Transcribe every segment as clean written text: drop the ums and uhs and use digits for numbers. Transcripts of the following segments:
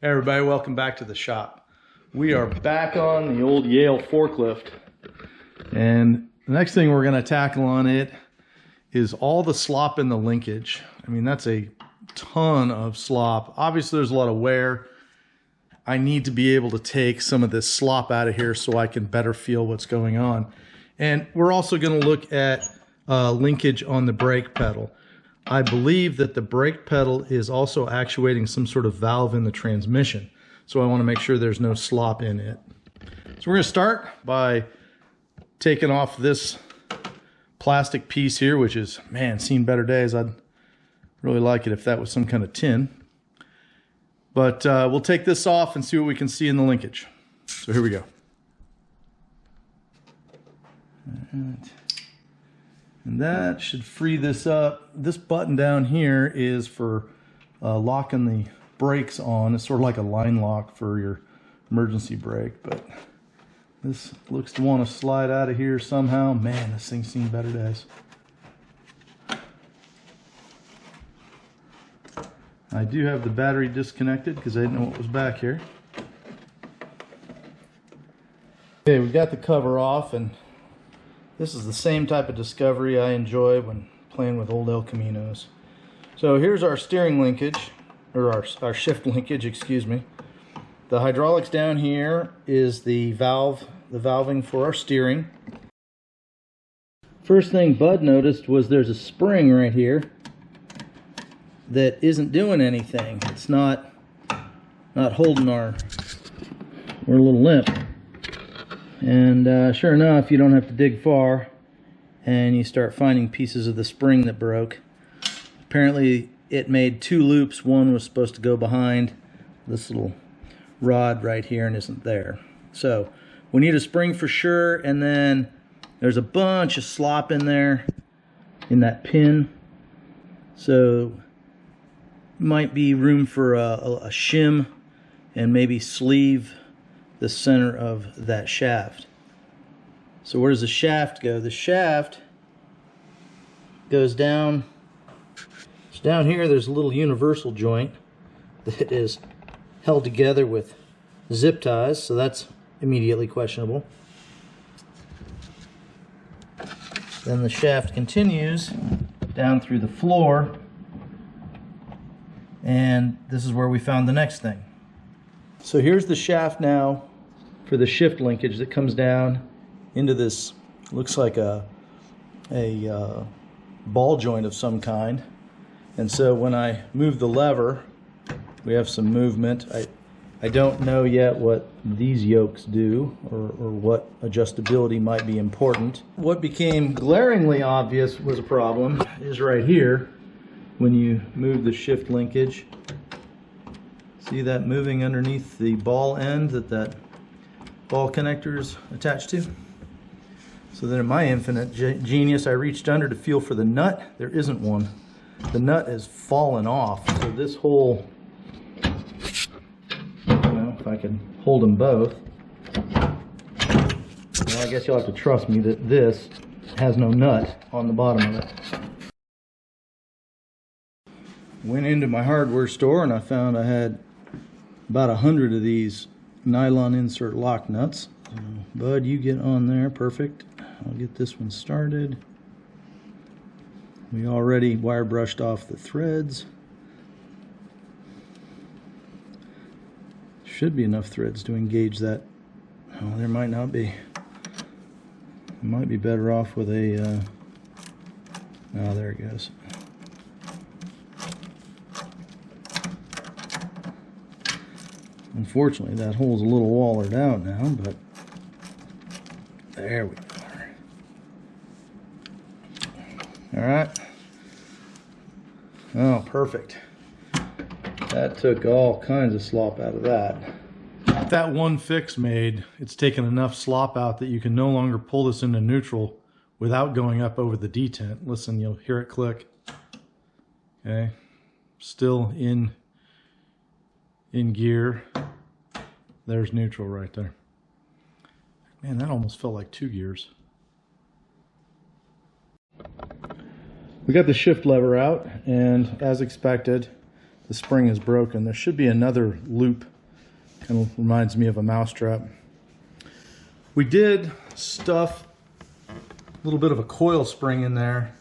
Hey everybody, welcome back to the shop. We are back on the old Yale forklift, and the next thing we're going to tackle on it is all the slop in the linkage. I mean, that's a ton of slop. Obviously there's a lot of wear. I need to be able to take some of this slop out of here so I can better feel what's going on. And we're also going to look at linkage on the brake pedal. I believe that the brake pedal is also actuating some sort of valve in the transmission. So I want to make sure there's no slop in it. So we're going to start by taking off this plastic piece here, which is, man, seen better days. I'd really like it if that was some kind of tin. But we'll take this off and see what we can see in the linkage. So here we go. And that should free this up. This button down here is for locking the brakes on. It's sort of like a line lock for your emergency brake, but this looks to want to slide out of here somehow. Man, this thing's seen better days. I do have the battery disconnected because I didn't know what was back here. Okay, we've got the cover off, and this is the same type of discovery I enjoy when playing with old El Caminos. So here's our steering linkage, or our shift linkage, excuse me. The hydraulics down here is the valving for our steering. First thing Bud noticed was there's a spring right here that isn't doing anything. It's not holding we're a little limp. And sure enough, you don't have to dig far and you start finding pieces of the spring that broke. Apparently it made two loops. One was supposed to go behind this little rod right here and isn't there. So we need a spring for sure, and then there's a bunch of slop in there in that pin. So might be room for a shim and maybe sleeve the center of that shaft. So where does the shaft go? The shaft goes down. It's down here. There's a little universal joint that is held together with zip ties, so that's immediately questionable. Then the shaft continues down through the floor, and this is where we found the next thing. So here's the shaft now for the shift linkage that comes down into this, looks like a ball joint of some kind. And so when I move the lever, we have some movement. I don't know yet what these yokes do or what adjustability might be important. What became glaringly obvious was a problem is right here when you move the shift linkage. See that moving underneath the ball end that ball connector is attached to? So then in my infinite genius, I reached under to feel for the nut. There isn't one. The nut has fallen off. So this whole, if I can hold them both. Well, I guess you'll have to trust me that this has no nut on the bottom of it. Went into my hardware store and I found I had about 100 of these nylon insert lock nuts. So, Bud, you get on there. Perfect. I'll get this one started. We already wire brushed off the threads. Should be enough threads to engage that. Oh, there might not be. Might be better off with a oh, there it goes. Unfortunately, that hole's a little wallered out now, but there we are. All right. Oh, perfect. That took all kinds of slop out of that. That one fix made, it's taken enough slop out that you can no longer pull this into neutral without going up over the detent. Listen, you'll hear it click. Okay. Still in gear. There's neutral right there. Man, that almost felt like 2 gears. We got the shift lever out, and as expected, the spring is broken. There should be another loop. Kind of reminds me of a mousetrap. We did stuff a little bit of a coil spring in there,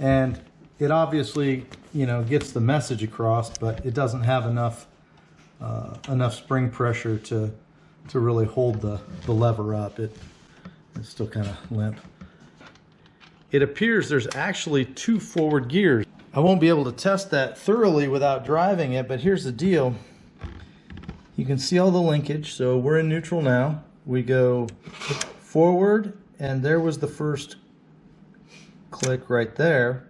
and it obviously, you know, gets the message across, but it doesn't have enough spring pressure to really hold the lever up. It's still kind of limp. It appears there's actually 2 forward gears. I won't be able to test that thoroughly without driving it, but here's the deal. You can see all the linkage, so we're in neutral now. We go forward, and there was the first click right there.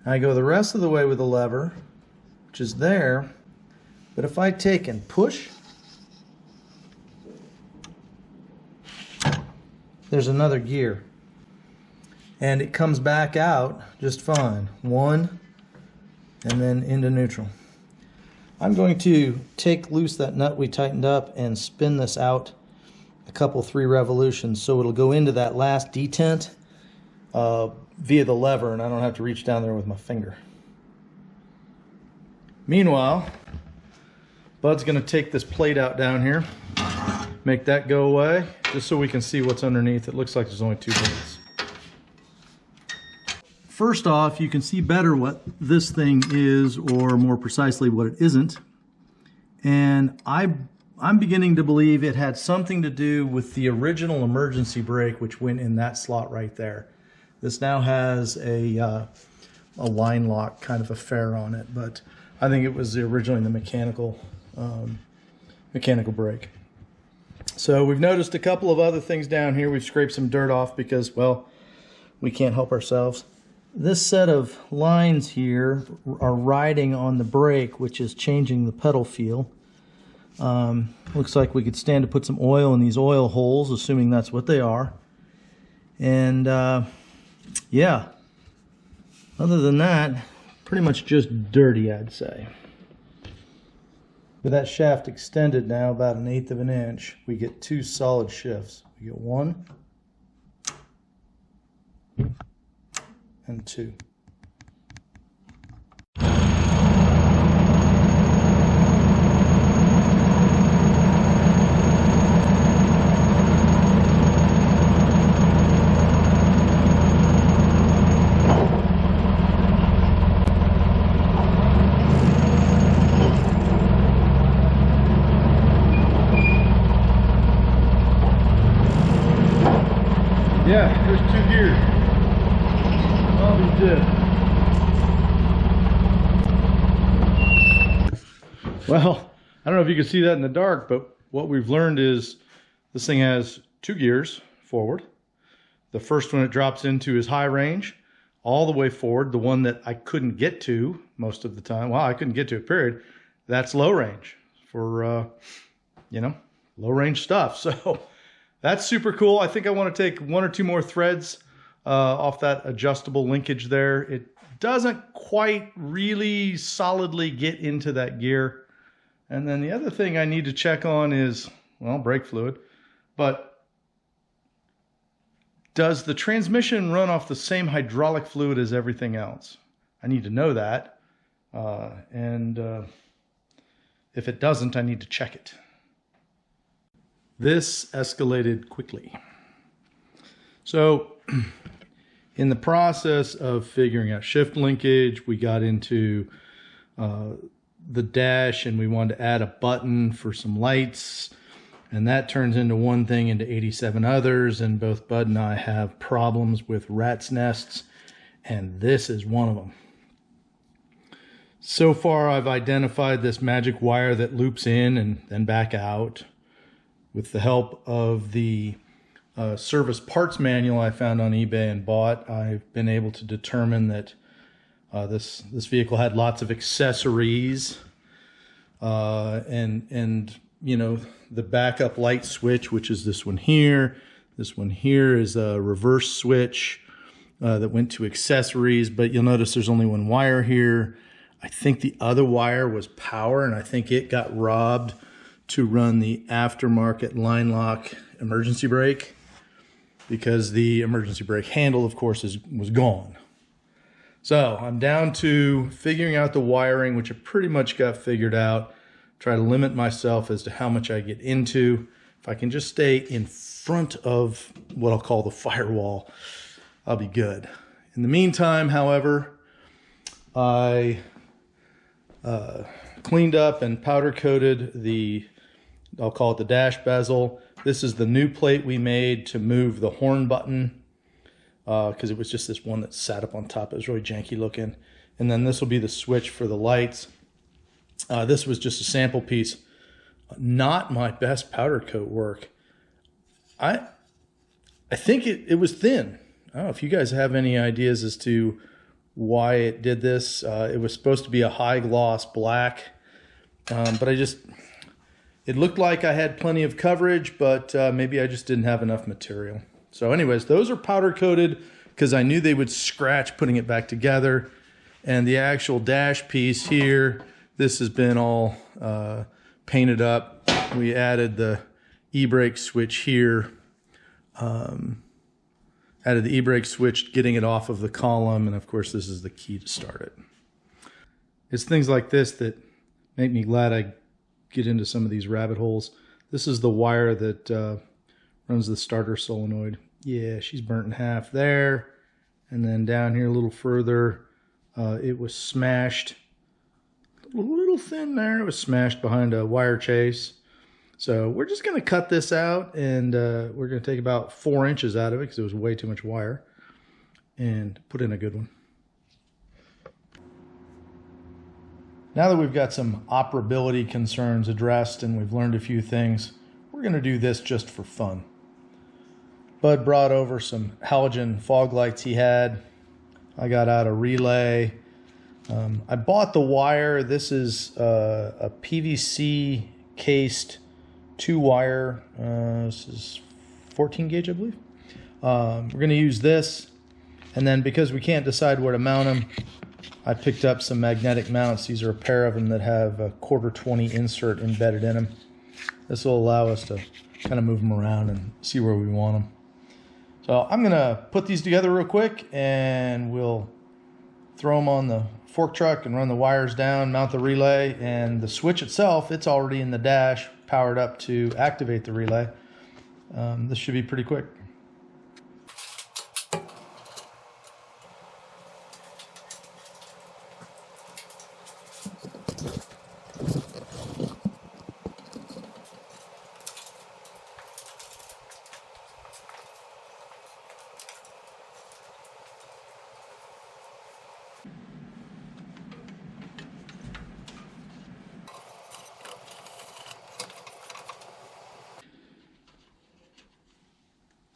I go the rest of the way with the lever, which is there, but if I take and push, there's another gear, and it comes back out just fine. 1, and then into neutral. I'm going to take loose that nut we tightened up and spin this out a couple 3 revolutions so it'll go into that last detent via the lever, and I don't have to reach down there with my finger. Meanwhile, Bud's going to take this plate out down here, make that go away, just so we can see what's underneath. It looks like there's only 2 bolts. First off, you can see better what this thing is, or more precisely what it isn't. And I'm beginning to believe it had something to do with the original emergency brake, which went in that slot right there. This now has a line lock kind of affair on it, but I think it was originally the mechanical brake. So we've noticed a couple of other things down here. We've scraped some dirt off because, well, we can't help ourselves. This set of lines here are riding on the brake, which is changing the pedal feel. Looks like we could stand to put some oil in these oil holes, assuming that's what they are. And yeah, other than that, pretty much just dirty, I'd say. With that shaft extended now about 1/8 of an inch, we get 2 solid shifts. We get 1 and 2. Yeah, there's 2 gears. I'll be dead. Well, I don't know if you can see that in the dark, but what we've learned is this thing has 2 gears forward. The first one it drops into is high range, all the way forward. The one that I couldn't get to most of the time, well, I couldn't get to it, period. That's low range for, you know, low range stuff. So that's super cool. I think I want to take 1 or 2 more threads off that adjustable linkage there. It doesn't quite really solidly get into that gear. And then the other thing I need to check on is, well, brake fluid. But does the transmission run off the same hydraulic fluid as everything else? I need to know that. If it doesn't, I need to check it. This escalated quickly. So in the process of figuring out shift linkage, we got into the dash, and we wanted to add a button for some lights, and that turns into one thing into 87 others, and both Bud and I have problems with rat's nests, and this is one of them. So far I've identified this magic wire that loops in and then back out. With the help of the service parts manual I found on eBay and bought, I've been able to determine that this vehicle had lots of accessories, and you know, the backup light switch, which is this one here. This one here is a reverse switch that went to accessories, but you'll notice there's only 1 wire here. I think the other wire was power, and I think it got robbed to run the aftermarket line lock emergency brake, because the emergency brake handle, of course, was gone. So I'm down to figuring out the wiring, which I pretty much got figured out. Try to limit myself as to how much I get into. If I can just stay in front of what I'll call the firewall, I'll be good. In the meantime, however, I cleaned up and powder coated the, I'll call it the dash bezel. This is the new plate we made to move the horn button, because it was just this one that sat up on top. It was really janky looking. And then this will be the switch for the lights. This was just a sample piece. Not my best powder coat work. I think it was thin. I don't know if you guys have any ideas as to why it did this. It was supposed to be a high gloss black, but it looked like I had plenty of coverage, but maybe I just didn't have enough material. So anyways, those are powder coated because I knew they would scratch putting it back together. And the actual dash piece here, this has been all painted up. We added the e-brake switch here. Added the e-brake switch, getting it off of the column, and of course this is the key to start it. It's things like this that make me glad I get into some of these rabbit holes. This is the wire that runs the starter solenoid. Yeah, she's burnt in half there. And then down here a little further, it was smashed. A little thin there. It was smashed behind a wire chase. So we're just going to cut this out, and we're going to take about 4 inches out of it because it was way too much wire, and put in a good one. Now that we've got some operability concerns addressed and we've learned a few things, we're going to do this just for fun. Bud brought over some halogen fog lights he had. I got out a relay. I bought the wire. This is a PVC cased 2-wire. This is 14 gauge, I believe. We're going to use this. And then because we can't decide where to mount them, I picked up some magnetic mounts. These are a pair of them that have a 1/4 20 insert embedded in them. This will allow us to kind of move them around and see where we want them. So I'm going to put these together real quick, and we'll throw them on the fork truck and run the wires down, mount the relay, and the switch itself, it's already in the dash, powered up to activate the relay. This should be pretty quick.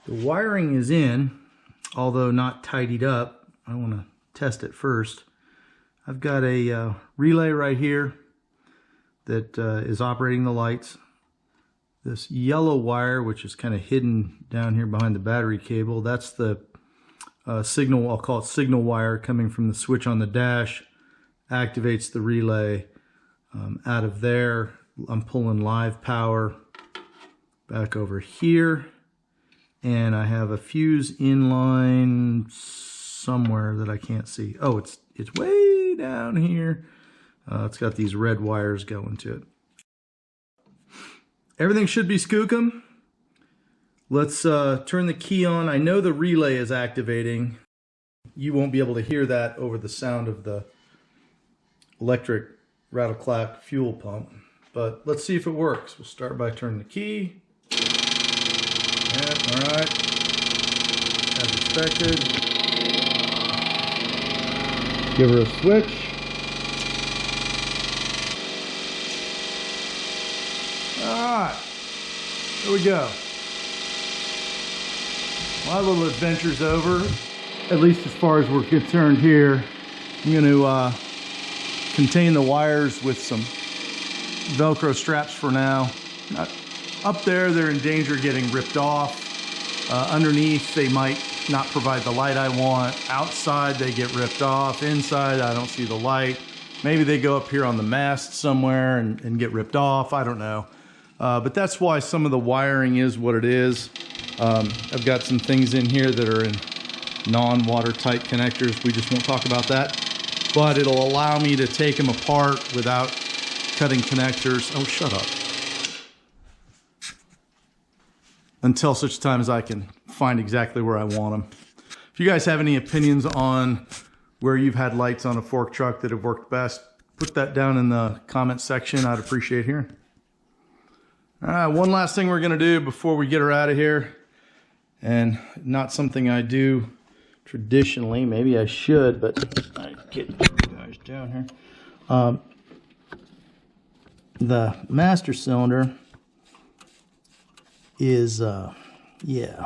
The wiring is in, although not tidied up. I want to test it first. I've got a relay right here that is operating the lights. This yellow wire, which is kind of hidden down here behind the battery cable, that's the signal, I'll call it signal wire, coming from the switch on the dash, activates the relay. Out of there, I'm pulling live power back over here. And I have a fuse inline somewhere that I can't see. Oh, it's way down here. It's got these red wires going to it. Everything should be skookum. Let's turn the key on. I know the relay is activating. You won't be able to hear that over the sound of the electric rattle-clack fuel pump. But let's see if it works. We'll start by turning the key. Yep, all right, as expected. Give her a switch. All right, here we go. My little adventure's over, at least as far as we're concerned here. I'm going to contain the wires with some Velcro straps for now. Up there, they're in danger of getting ripped off. Underneath, they might not provide the light I want. Outside, they get ripped off. Inside, I don't see the light. Maybe they go up here on the mast somewhere and get ripped off. I don't know. But that's why some of the wiring is what it is. I've got some things in here that are in non-watertight connectors. We just won't talk about that. But it'll allow me to take them apart without cutting connectors. Oh, shut up. Until such time as I can find exactly where I want them. If you guys have any opinions on where you've had lights on a fork truck that have worked best, put that down in the comment section. I'd appreciate hearing. All right, one last thing we're gonna do before we get her out of here, and not something I do traditionally. Maybe I should, but I get you guys down here. The master cylinder is, yeah.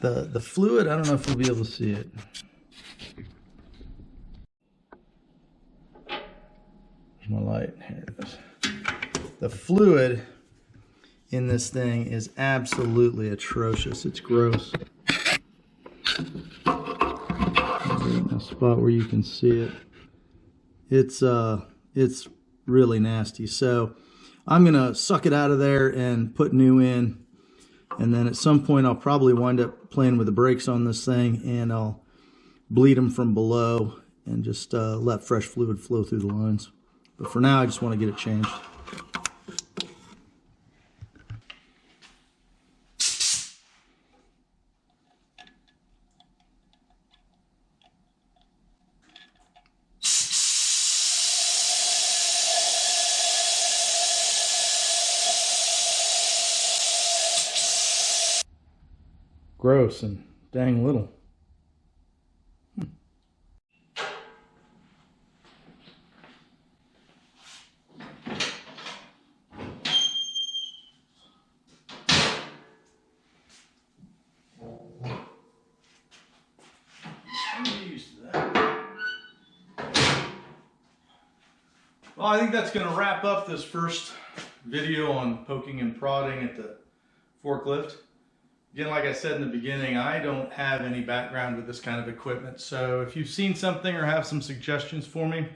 The fluid, I don't know if we'll be able to see it. Here's my light, here it is. The fluid in this thing is absolutely atrocious. It's gross. A spot where you can see it. It's really nasty. So I'm gonna suck it out of there and put new in, and then at some point I'll probably wind up playing with the brakes on this thing, and I'll bleed them from below and just let fresh fluid flow through the lines. But for now I just want to get it changed. Gross and dang little. I'm used to that. Well, I think that's going to wrap up this first video on poking and prodding at the forklift. Again, like I said in the beginning, I don't have any background with this kind of equipment. So if you've seen something or have some suggestions for me,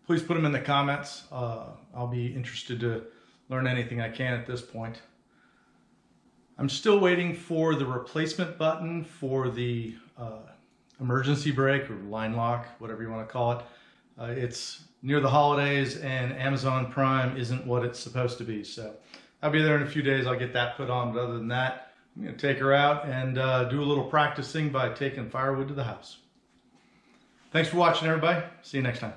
please put them in the comments. I'll be interested to learn anything I can at this point. I'm still waiting for the replacement button for the emergency brake or line lock, whatever you want to call it. It's near the holidays and Amazon Prime isn't what it's supposed to be. So I'll be there in a few days. I'll get that put on. But other than that, I'm going to take her out and do a little practicing by taking firewood to the house. Thanks for watching, everybody. See you next time.